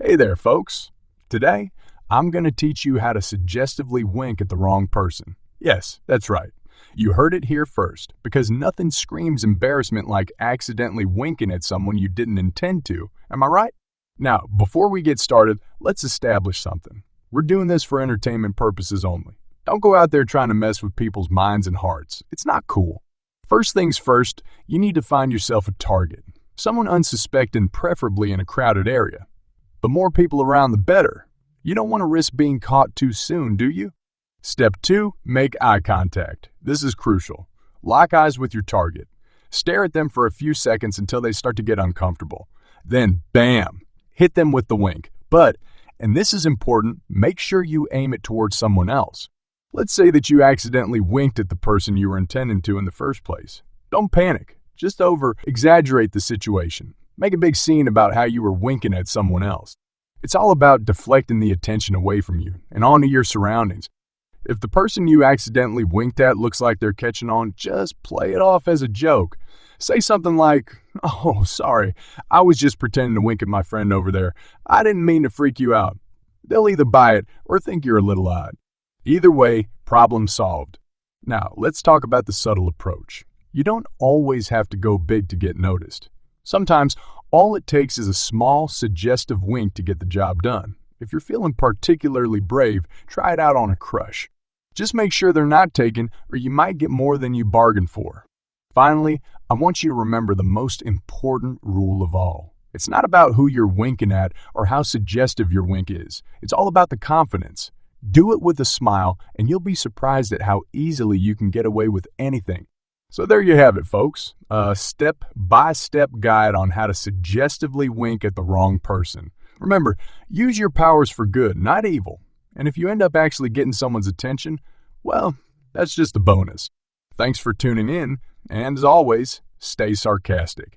Hey there, folks. Today, I'm going to teach you how to suggestively wink at the wrong person. Yes, that's right. You heard it here first, because nothing screams embarrassment like accidentally winking at someone you didn't intend to. Am I right? Now, before we get started, let's establish something. We're doing this for entertainment purposes only. Don't go out there trying to mess with people's minds and hearts. It's not cool. First things first, you need to find yourself a target. Someone unsuspecting, preferably in a crowded area. The more people around, the better. You don't want to risk being caught too soon, do you? Step 2, make eye contact. This is crucial. Lock eyes with your target. Stare at them for a few seconds until they start to get uncomfortable. Then, bam, hit them with the wink. But, and this is important, make sure you aim it towards someone else. Let's say that you accidentally winked at the person you were intending to in the first place. Don't panic. Just over-exaggerate the situation. Make a big scene about how you were winking at someone else. It's all about deflecting the attention away from you and onto your surroundings. If the person you accidentally winked at looks like they're catching on, just play it off as a joke. Say something like, "Oh, sorry, I was just pretending to wink at my friend over there. I didn't mean to freak you out." They'll either buy it or think you're a little odd. Either way, problem solved. Now, let's talk about the subtle approach. You don't always have to go big to get noticed. Sometimes, all it takes is a small, suggestive wink to get the job done. If you're feeling particularly brave, try it out on a crush. Just make sure they're not taken, or you might get more than you bargained for. Finally, I want you to remember the most important rule of all. It's not about who you're winking at or how suggestive your wink is. It's all about the confidence. Do it with a smile, and you'll be surprised at how easily you can get away with anything. So there you have it, folks. A step-by-step guide on how to suggestively wink at the wrong person. Remember, use your powers for good, not evil. And if you end up actually getting someone's attention, well, that's just a bonus. Thanks for tuning in, and as always, stay sarcastic.